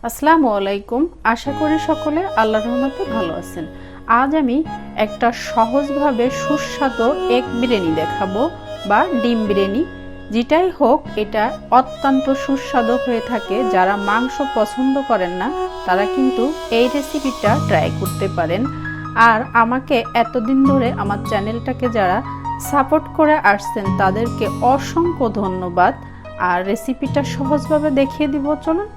আসসালামু আলাইকুম। আশা করি সকলে আল্লাহর রহমতে ভালো আছেন। আজ আমি একটা সহজভাবে সুস্বাদু এগ বিরিয়ানি দেখাবো বা ডিম বিরিয়ানি, যেটাই হোক এটা অত্যন্ত সুস্বাদু হয়ে থাকে। যারা মাংস পছন্দ করেন না তারা কিন্তু এই রেসিপিটা ট্রাই করতে পারেন। আর আমাকে এতদিন ধরে আমার চ্যানেলটাকে যারা সাপোর্ট করে আসছেন তাদেরকে অসংখ্য ধন্যবাদ। আর রেসিপিটা সহজভাবে দেখিয়ে দিব, চলুন।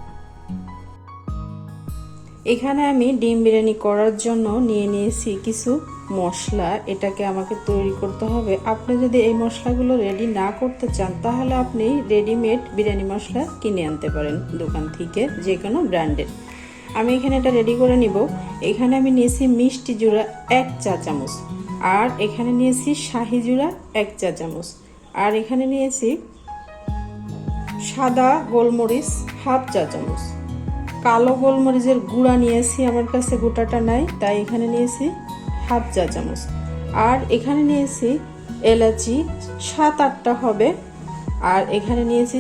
এখানে আমি ডিম বিরিয়ানি করার জন্য নিয়ে নিয়েছি কিছু মশলা। এটাকে আমাকে তৈরি করতে হবে। আপনি যদি এই মশলাগুলো রেডি না করতে চান তাহলে আপনি রেডিমেড বিরিয়ানি মশলা কিনে আনতে পারেন দোকান থেকে, যে কোনো ব্র্যান্ডের। আমি এখানে এটা রেডি করে নিব। এখানে আমি নিয়েছি মিষ্টি জুড়া 1 চা চামচ, আর এখানে নিয়েছি শাহি জুড়া 1 চা চামচ, আর এখানে নিয়েছি সাদা গোলমরিচ হাফ চা চামচ, কালো গোলমরিচের গুঁড়া নিয়েছি, আমার কাছে গোটাটা নাই তাই এখানে নিয়েছি হাফ চা চামচ, আর এখানে নিয়েছি এলাচি 7-8টা হবে, আর এখানে নিয়েছি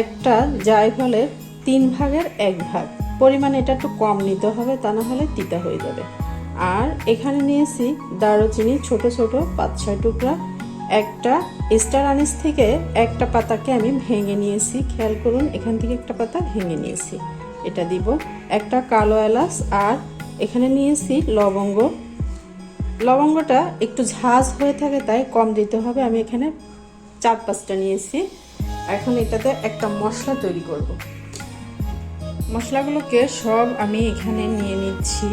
একটা জায়ফলের 3 ভাগের 1 ভাগ। পরিমাণ এটা একটু কম নিতে হবে, তা না হলে তিতা হয়ে যাবে। আর এখানে নিয়েছি দারুচিনি ছোট ছোট 5-6 টুকরা। একটা স্টার আনিস থেকে একটা পাতাকে আমি ভেঙে নিয়েছি, খেয়াল করুন, এখান থেকে একটা পাতা ভেঙে নিয়েছি, এটা দিব। একটা কালো এলাচ, আর এখানে নিয়েছি লবঙ্গ। লবঙ্গটা একটু ঝাঁঝ হয়ে থাকে তাই কম দিতে হবে, আমি এখানে 4-5টা নিয়েছি। এখন এটাতে একটা মশলা তৈরি করব। মশলাগুলোকে সব আমি এখানে নিয়ে নিচ্ছি।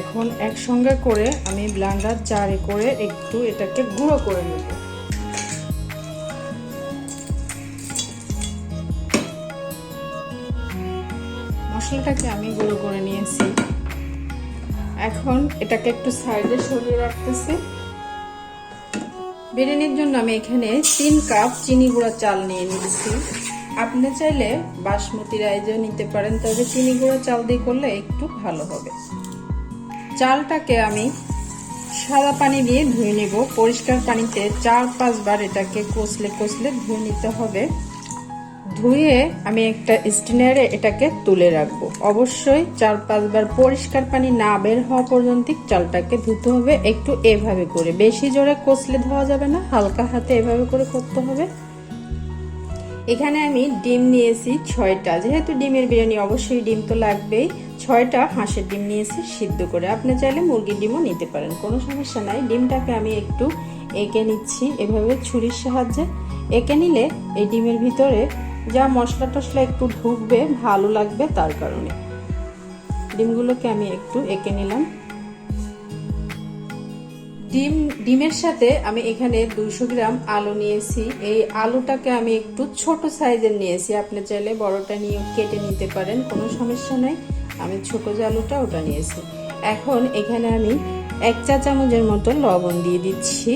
এখন একসঙ্গে করে আমি ব্লেন্ডার জারে করে একটু এটাকে গুঁড়ো করে নেব। মশলাটাকে আমি গুঁড়ো করে নিয়েছি। এখন এটাকে একটু সাইডে সরিয়ে রাখতেছি। বিরিয়ানির জন্য আমি এখানে 3 কাপ চিনি গুঁড়া চাল নিয়ে নিচ্ছি। আপনি চাইলে বাসমতি রাইসও নিতে পারেন, তবে চিনি গুঁড়া চাল দিয়ে করলে একটু ভালো হবে। চালটাকে আমি সাদা পানি দিয়ে ধুয়ে নেব। পরিষ্কার পানিতে 4-5 বার এটাকে কষলে কষলে ধুয়ে নিতে হবে। ধুয়ে আমি একটা স্ট্রেনারে এটাকে তুলে রাখবো। অবশ্যই 4-5 বার পরিষ্কার পানি না বের হওয়া পর্যন্ত চালটাকে ধুতে হবে। একটু এভাবে করে, বেশি জোরে কষলে ধোয়া যাবে না, হালকা হাতে এভাবে করে করতে হবে। এখানে আমি ডিম নিয়েছি 6টা, যেহেতু ডিমের বিরিয়ানি অবশ্যই ডিম তো লাগবেই। 6টা হাঁসের ডিম নিয়েছি সিদ্ধ করে। আপনি চাইলে মুরগির ডিমও নিতে পারেন, কোনো সমস্যা নাই। ডিমটাকে আমি একটু এঁকে নিচ্ছি, এভাবে ছুরির সাহায্যে এঁকে নিলে এই ডিমের ভিতরে যা মশলা টশলা একটু ঢুকবে, ভালো লাগবে, তার কারণে ডিমগুলোকে আমি একটু এঁকে নিলাম। ডিমের সাথে আমি এখানে 200 গ্রাম আলু নিয়েছি। এই আলুটাকে আমি একটু ছোট সাইজের নিয়েছি, আপনি চাইলে বড়টা নিয়ে কেটে নিতে পারেন, কোনো সমস্যা নাই। আমি ছোট যে আলুটা ওটা নিয়েছি। এখন এখানে আমি 1 চা চামচের মতো লবণ দিয়ে দিচ্ছি,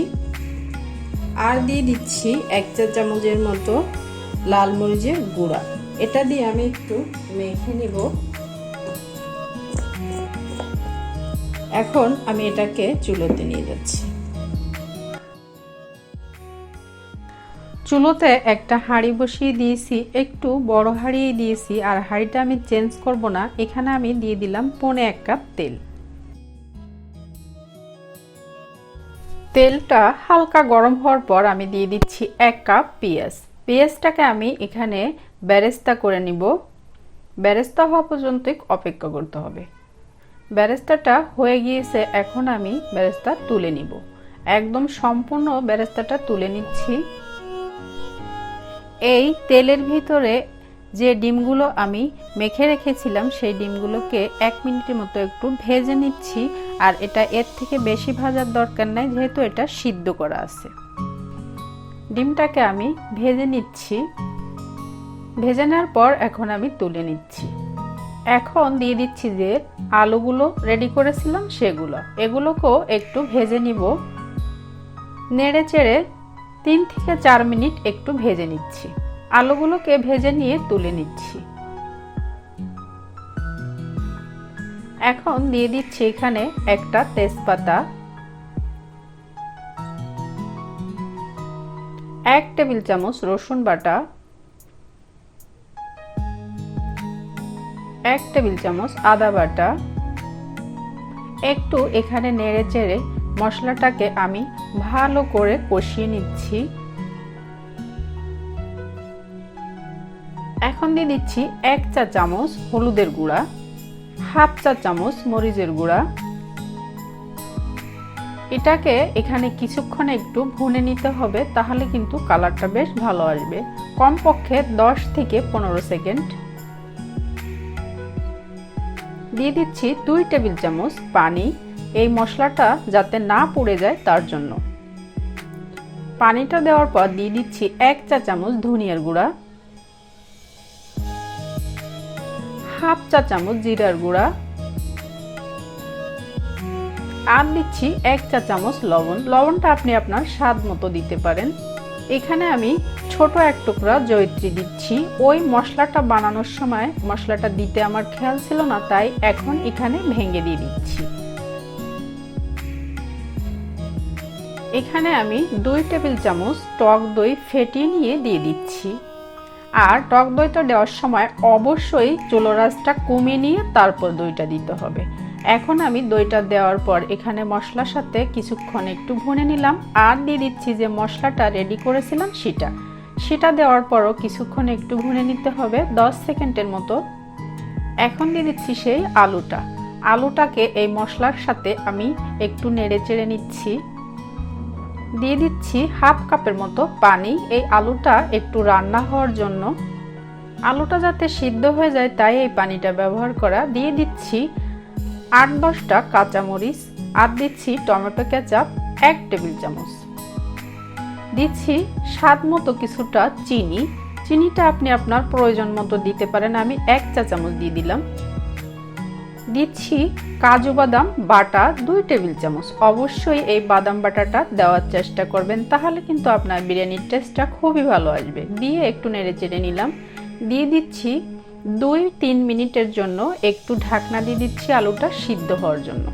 আর দিয়ে দিচ্ছি 1 চা চামচের মতো লাল মরিচের গুঁড়া। এটা দিয়ে আমি একটু মেখে নিব। এখন আমি এটাকে চুলোতে নিয়ে যাচ্ছি। চুলোতে একটা হাঁড়ি বসিয়ে দিয়েছি, একটু বড় হাঁড়ি দিয়েছি, আর হাঁড়িটা আমি চেঞ্জ করব না। এখানে আমি দিয়ে দিলাম 1.25 কাপ তেল। তেলটা হালকা গরম হওয়ার পর আমি দিয়ে দিচ্ছি 1 কাপ পেঁয়াজ। পেঁয়াজটাকে আমি এখানে বেরেস্তা করে নিব। বেরেস্তা হওয়া পর্যন্ত অপেক্ষা করতে হবে। বেরেস্তাটা হয়ে গিয়েছে, এখন আমি বেরেস্তা তুলে নিব। একদম সম্পূর্ণ বেরেস্তাটা তুলে নিচ্ছি। এই তেলের ভিতরে যে ডিমগুলো আমি মেখে রেখেছিলাম সেই ডিমগুলোকে 1 মিনিটের মতো একটু ভেজে নিচ্ছি। আর এটা এর থেকে বেশি ভাজার দরকার নাই, যেহেতু এটা সিদ্ধ করা আছে। ডিমটাকে আমি ভেজে নিচ্ছি। ভেজে নেওয়ার পর এখন আমি তুলে নিচ্ছি। এখন দিয়ে দিচ্ছি যে আলুগুলো রেডি করেছিলাম সেগুলো, এগুলোকেও একটু ভেজে নিব। নেড়ে চেড়ে 3 থেকে 4 মিনিট একটু ভেজে নিচ্ছি। আলুগুলোকে ভেজে নিয়ে তুলে নিচ্ছি। এখন দিয়ে দিচ্ছি এখানে একটা তেজপাতা, 1 টেবিল চামচ রসুন বাটা, 1 টেবিল চামচ আদা বাটা। একটু এখানে নেড়ে চেড়ে মশলাটাকে আমি ভালো করে কষিয়ে নিচ্ছি। এখন দিয়ে দিচ্ছি 1 চা চামচ হলুদের গুঁড়া, হাফ চা চামচ মরিচের গুঁড়া। এটাকে এখানে কিছুক্ষণ একটু ভুনে নিতে হবে, তাহলে কিন্তু কালারটা বেশ ভালো আসবে। কমপক্ষে 10 থেকে 15 সেকেন্ড। দিয়ে দিচ্ছি 2 টেবিল চামচ পানি, এই মশলাটা যাতে না পুড়ে যায় তার জন্য। পানিটা দেওয়ার পর দিয়ে দিচ্ছি 1 চা চামচ ধনিয়ার গুঁড়া, হাফ চা চামচ জিরার গুঁড়া, আর দিচ্ছি 1 চা চামচ লবণ। লবণটা আপনি আপনার স্বাদ মতো দিতে পারেন। এখানে আমি ছোট এক টুকরা জয়িত্রী দিচ্ছি। ওই মশলাটা বানানোর সময় মশলাটা দিতে আমার খেয়াল ছিল না, তাই এখন এখানে ভেঙে দিয়ে দিচ্ছি। এখানে আমি 2 টেবিল চামচ টক দই ফেটিয়ে নিয়ে দিয়ে দিচ্ছি। আর টক দইটা দেওয়ার সময় অবশ্যই চুলার আঁচটা কমিয়ে নিয়ে তারপর দইটা দিতে হবে। এখন আমি দইটা দেওয়ার পর এখানে মশলার সাথে কিছুক্ষণ একটু ভুনে নিলাম। আর দিয়ে দিচ্ছি যে মশলাটা রেডি করেছিলাম সেটা দেওয়ার পরও কিছুক্ষণ একটু ভুনে নিতে হবে, 10 সেকেন্ডের মতো। এখন দিয়ে দিচ্ছি সেই আলুটাকে এই মশলার সাথে আমি একটু নেড়ে চেড়ে নিচ্ছি। দিয়ে দিচ্ছি হাফ কাপের মতো পানি, এই আলুটা একটু রান্না হওয়ার জন্য, আলুটা যাতে সিদ্ধ হয়ে যায় তাই এই পানিটা ব্যবহার করা। দিয়ে দিচ্ছি 8-10টা কাঁচামরিচ, আর দিচ্ছি টমেটো কেচাপ 1 টেবিল চামচ। দিচ্ছি স্বাদ মতো কিছুটা চিনিটা আপনি আপনার প্রয়োজন মতো দিতে পারেন, আমি 1 চা চামচ দিয়ে দিলাম। দিচ্ছি কাজু বাদাম বাটা 2 টেবিল চামচ। অবশ্যই এই বাদাম বাটাটা দেওয়ার চেষ্টা করবেন, তাহলে কিন্তু আপনার বিরিয়ানির টেস্টটা খুবই ভালো আসবে। দিয়ে একটু নেড়ে চেড়ে নিলাম। দিয়ে দিচ্ছি 2-3 মিনিটের জন্য একটু ঢাকনা দিয়ে দিচ্ছি আলুটা সিদ্ধ হওয়ার জন্য।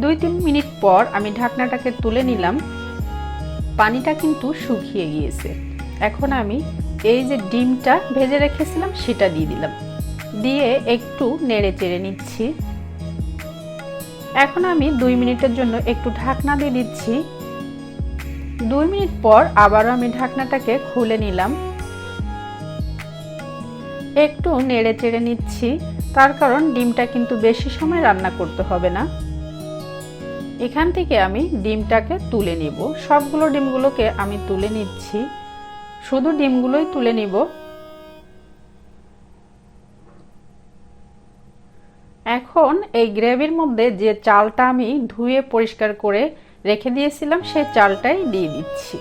2-3 মিনিট পর আমি ঢাকনাটাকে তুলে নিলাম। পানিটা কিন্তু শুকিয়ে গিয়েছে। এখন আমি এই যে ডিমটা ভেজে রেখেছিলাম সেটা দিয়ে দিলাম, দিয়ে একটু নেড়ে চেড়ে নিচ্ছি। এখন আমি 2 মিনিটের জন্য একটু ঢাকনা দিয়ে দিচ্ছি। 2 মিনিট পর আবারও আমি ঢাকনাটাকে খুলে নিলাম। একটু নেড়ে চেড়ে নিচ্ছি, তার কারণ ডিমটা কিন্তু বেশি সময় রান্না করতে হবে না। এখান থেকে আমি ডিমটাকে তুলে নিব। সবগুলো ডিমগুলোকে আমি তুলে নিচ্ছি, শুধু ডিমগুলোই তুলে নিব। এখন এই গ্রেভির মধ্যে যে চালটা আমি ধুয়ে পরিষ্কার করে রেখে দিয়েছিলাম সেই চালটাই দিয়ে দিচ্ছি।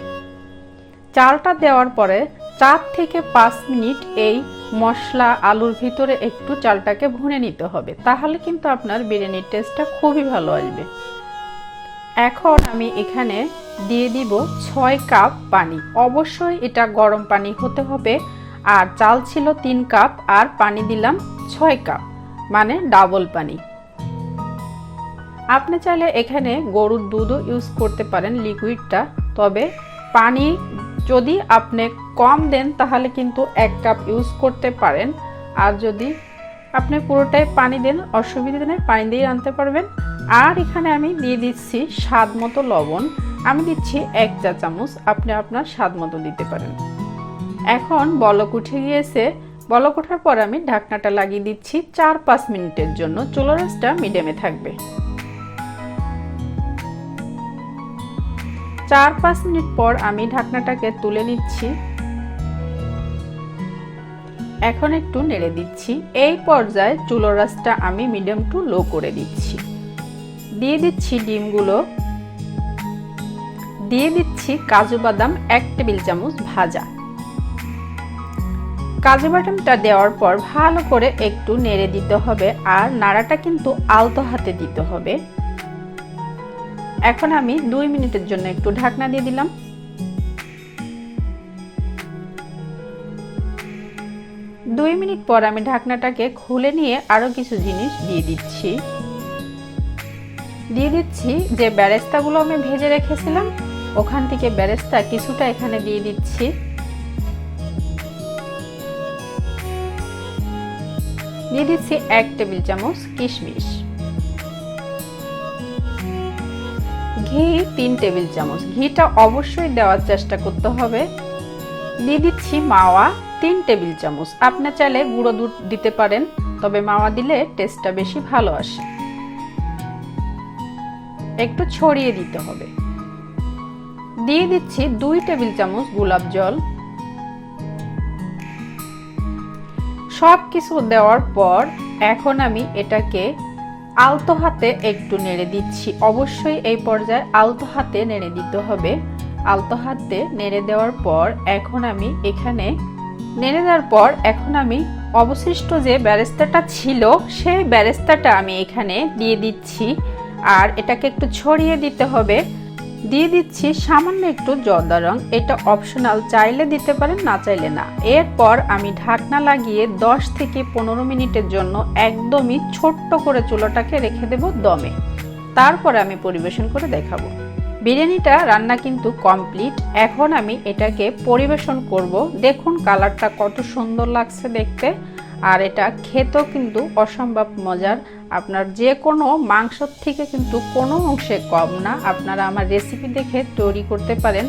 চালটা দেওয়ার পরে 4 থেকে 5 মিনিট এই মশলা আলুর ভিতরে একটু চালটাকে ভুনে নিতে হবে, তাহলে কিন্তু আপনার বিরিয়ানির টেস্টটা খুবই ভালো আসবে। এখন আমি এখানে দিয়ে দিব 6 কাপ পানি। অবশ্যই এটা গরম পানি হতে হবে। আর চাল ছিল 3 কাপ আর পানি দিলাম 6 কাপ, মানে ডাবল পানি। আপনি চাইলে এখানে গরুর দুধও ইউজ করতে পারেন লিকুইডটা, তবে পানি যদি আপনি কম দেন তাহলে কিন্তু 1 কাপ ইউজ করতে পারেন। আর যদি আপনি পুরোটাই পানি দেন অসুবিধা নেই, পানি দিয়ে আনতে পারবেন। আর এখানে আমি দিয়ে দিচ্ছি স্বাদ মতো লবণ, আমি দিচ্ছি 1 চা চামচ, আপনি আপনার স্বাদ মতো দিতে পারেন। এখন বলক উঠে গিয়েছে, বলক ওঠার পর আমি ঢাকনাটা লাগিয়ে দিচ্ছি 4-5 মিনিটের জন্য। চুলার আঁচটা মিডিয়ামে থাকবে। 4-5 মিনিট পর আমি ঢাকনাটাকে তুলে নিচ্ছি। এখন একটু নেড়ে দিচ্ছি। এই পর্যায়ে চুলার আঁচটা আমি মিডিয়াম টু লো করে দিচ্ছি। দিয়ে দিচ্ছি ডিমগুলো, দিয়ে দিচ্ছি কাজু বাদাম 1 টেবিল চামচ ভাজা। কাজু বাদামটা দেওয়ার পর ভালো করে একটু নেড়ে দিতে হবে, আর নাড়াটা কিন্তু আলতো হাতে দিতে হবে। এখন আমি 2 মিনিটের জন্য একটু ঢাকনা দিয়ে দিলাম। 2 মিনিট পর আমি ঢাকনাটাকে খুলে নিয়ে আরো কিছু জিনিস দিয়ে দিচ্ছি। দিয়ে দিচ্ছি যে বেরেস্তাগুলো আমি ভেজে রেখেছিলাম, ওখান থেকে বেরেস্তা কিছুটা এখানে দিয়ে দিচ্ছি। দিয়ে দিচ্ছি 1 টেবিল চামচ কিশমিশ, ঘি 3 টেবিল চামচ, ঘিটা অবশ্যই দেওয়ার চেষ্টা করতে হবে। দিয়ে দিচ্ছি মাওয়া 3 টেবিল চামচ, আপনি চাইলে গুঁড়ো দুধ দিতে পারেন, তবে মাওয়া দিলে টেস্টটা বেশি ভালো আসে। একটু ছড়িয়ে দিতে হবে। দিয়ে দিচ্ছি 2 টেবিল চামচ গোলাপ জল। সবকিছু দেওয়ার পর এখন আমি এটাকে আলতো হাতে একটু নেড়ে দিচ্ছি। অবশ্যই এই পর্যায়ে আলতো হাতে নেড়ে দিতে হবে। আলতো হাতে নেড়ে দেওয়ার পর এখন আমি অবশিষ্ট যে বেরেস্তাটা ছিল সেই বেরেস্তাটা আমি এখানে দিয়ে দিচ্ছি, আর এটাকে একটু ছড়িয়ে দিতে হবে। দিয়ে দিচ্ছি সামান্য একটু জর্দা রং, এটা অপশনাল, চাইলে দিতে পারেন না চাইলে না। এরপর আমি ঢাকনা লাগিয়ে 10 থেকে 15 মিনিটের জন্য একদমই ছোট্ট করে চুলাটাকে রেখে দেব দমে। তারপরে আমি পরিবেশন করে দেখাবো। বিরিয়ানিটা রান্না কিন্তু কমপ্লিট। এখন আমি এটাকে পরিবেশন করব। দেখুন কালারটা কত সুন্দর লাগছে দেখতে, আর এটা খেতেও কিন্তু অসম্ভব মজার। আপনার যে কোনো মাংসর থেকে কিন্তু কোনো অংশে কম না। আপনারা আমার রেসিপি দেখে তৈরি করতে পারেন।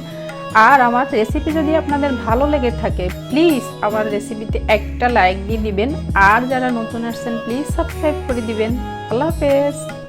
আর আমার রেসিপি যদি আপনাদের ভালো লেগে থাকে প্লিজ আমার রেসিপিতে একটা লাইক দিয়ে দিবেন, আর যারা নতুন আসছেন প্লিজ সাবস্ক্রাইব করে দিবেন। আল্লাহ হাফেজ।